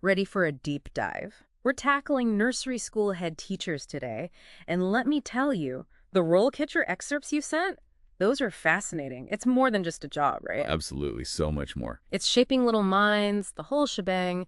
Ready for a deep dive? We're tackling nursery school head teachers today, and let me tell you, the RoleCatcher excerpts you sent, those are fascinating. It's more than just a job, Oh, right? absolutely. So much more. It's shaping little minds, the whole shebang.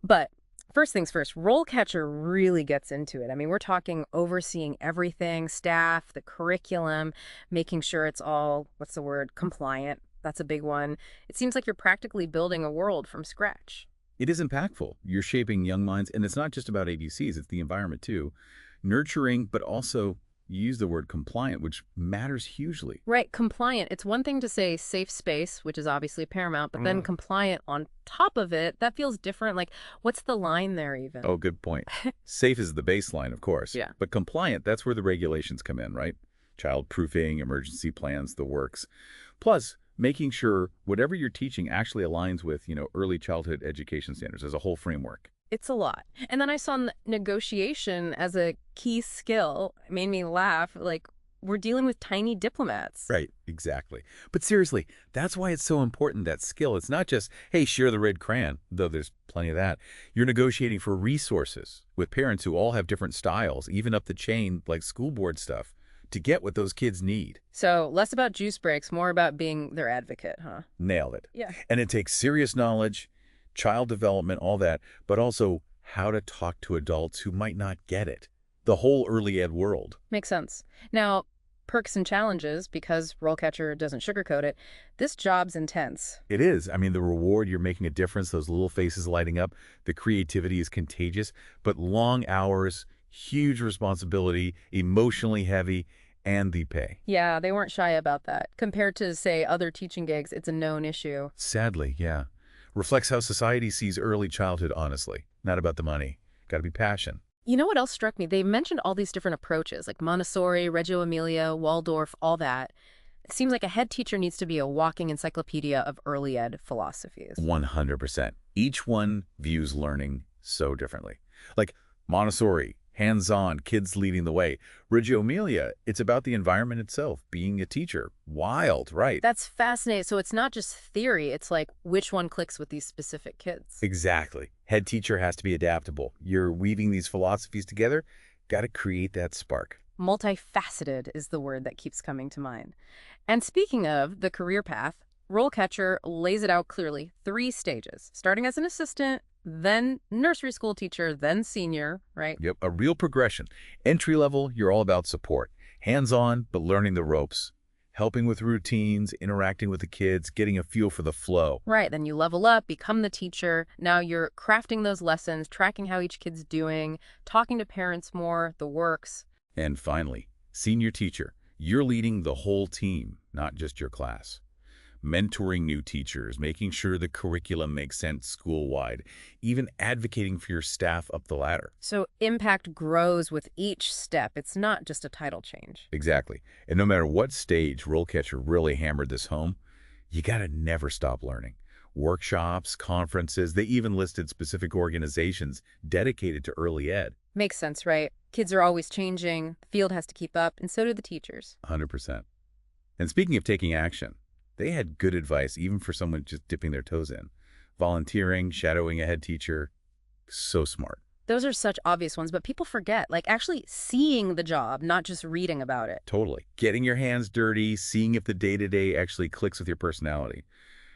But first things first, RoleCatcher really gets into it. I mean, we're talking overseeing everything, staff, the curriculum, making sure it's all, what's the word, compliant. That's a big one. It seems like you're practically building a world from scratch. It is impactful. You're shaping young minds, and it's not just about ABCs, it's the environment too. Nurturing, but also you use the word compliant, which matters hugely. Right, compliant. It's one thing to say safe space, which is obviously paramount, but then compliant on top of it, that feels different. Like, what's the line there even? Oh, good point. Safe is the baseline, of course. Yeah. But compliant, that's where the regulations come in, right? Child proofing, emergency plans, the works. Plus, making sure whatever you're teaching actually aligns with, early childhood education standards as a whole framework. It's a lot. And then I saw negotiation as a key skill. It made me laugh. Like, we're dealing with tiny diplomats. Right, exactly. But seriously, that's why it's so important, that skill. It's not just, hey, share the red crayon, though there's plenty of that. You're negotiating for resources with parents who all have different styles, even up the chain, like school board stuff, to get what those kids need. So less about juice breaks, more about being their advocate, huh? Nailed it. Yeah. And it takes serious knowledge, child development, all that, but also how to talk to adults who might not get it. The whole early ed world. Makes sense. Now, perks and challenges, because RoleCatcher doesn't sugarcoat it, this job's intense. It is. I mean, the reward, you're making a difference, those little faces lighting up, the creativity is contagious, but long hours, huge responsibility, emotionally heavy, and the pay. Yeah, they weren't shy about that. Compared to, say, other teaching gigs, it's a known issue. Sadly, yeah. Reflects how society sees early childhood, honestly. Not about the money. Got to be passion. You know what else struck me? They mentioned all these different approaches, like Montessori, Reggio Emilia, Waldorf, all that. It seems like a head teacher needs to be a walking encyclopedia of early ed philosophies. 100%. Each one views learning so differently. Like Montessori, hands-on, kids leading the way. Reggio Emilia, it's about the environment itself, being a teacher. Wild, right? That's fascinating. So it's not just theory, it's like which one clicks with these specific kids. Exactly. Head teacher has to be adaptable. You're weaving these philosophies together, got to create that spark. Multifaceted is the word that keeps coming to mind. And speaking of the career path, RoleCatcher lays it out clearly, 3 stages, starting as an assistant, then nursery school teacher, then senior, right? Yep, a real progression. Entry level, you're all about support. Hands-on, but learning the ropes. Helping with routines, interacting with the kids, getting a feel for the flow. Right, then you level up, become the teacher. Now you're crafting those lessons, tracking how each kid's doing, talking to parents more, the works. And finally, senior teacher. You're leading the whole team, not just your class. Mentoring new teachers, making sure the curriculum makes sense school-wide, even advocating for your staff up the ladder. So impact grows with each step. It's not just a title change. Exactly. And no matter what stage, RoleCatcher really hammered this home, you gotta never stop learning. Workshops, conferences, they even listed specific organizations dedicated to early ed. Makes sense, right? Kids are always changing, the field has to keep up, and so do the teachers. 100%. And speaking of taking action, they had good advice even for someone just dipping their toes in. Volunteering, shadowing a head teacher, so smart. Those are such obvious ones, but people forget, like actually seeing the job, not just reading about it. Totally. Getting your hands dirty, seeing if the day-to-day actually clicks with your personality.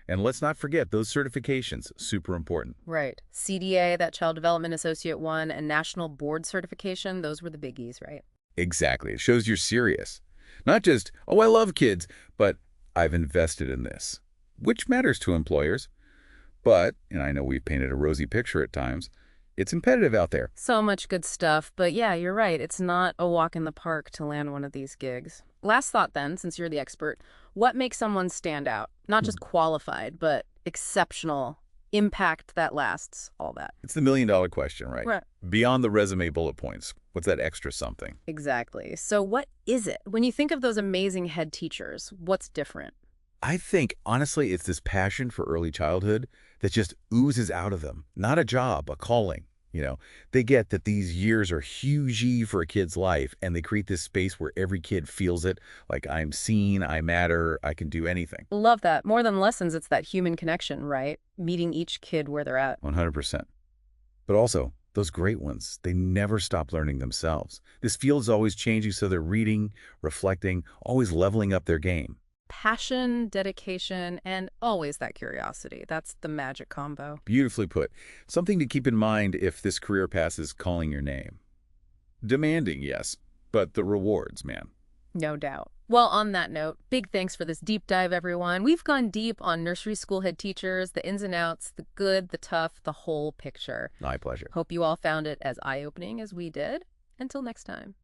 And let's not forget those certifications, super important. Right. CDA, that Child Development Associate one, and National Board Certification, those were the biggies, right? Exactly. It shows you're serious. Not just, oh, I love kids, but I've invested in this, which matters to employers. But, and I know we've painted a rosy picture at times, it's competitive out there. So much good stuff, but yeah, you're right. It's not a walk in the park to land one of these gigs. Last thought then, since you're the expert, what makes someone stand out? Not just qualified, but exceptional, impact that lasts, all that. It's the million-dollar question, right? Right. Beyond the resume bullet points, what's that extra something? Exactly. So what is it? When you think of those amazing head teachers, what's different? I think, honestly, it's this passion for early childhood that just oozes out of them. Not a job, a calling. They get that these years are huge for a kid's life, and they create this space where every kid feels it, like I'm seen, I matter, I can do anything. Love that. More than lessons, it's that human connection, right? Meeting each kid where they're at. 100%. But also, those great ones, they never stop learning themselves. This field's always changing, so they're reading, reflecting, always leveling up their game. Passion, dedication, and always that curiosity. That's the magic combo. Beautifully put. Something to keep in mind if this career path is calling your name. Demanding, yes, but the rewards, man. No doubt. Well, on that note, big thanks for this deep dive, everyone. We've gone deep on nursery school head teachers, the ins and outs, the good, the tough, the whole picture. My pleasure. Hope you all found it as eye-opening as we did. Until next time.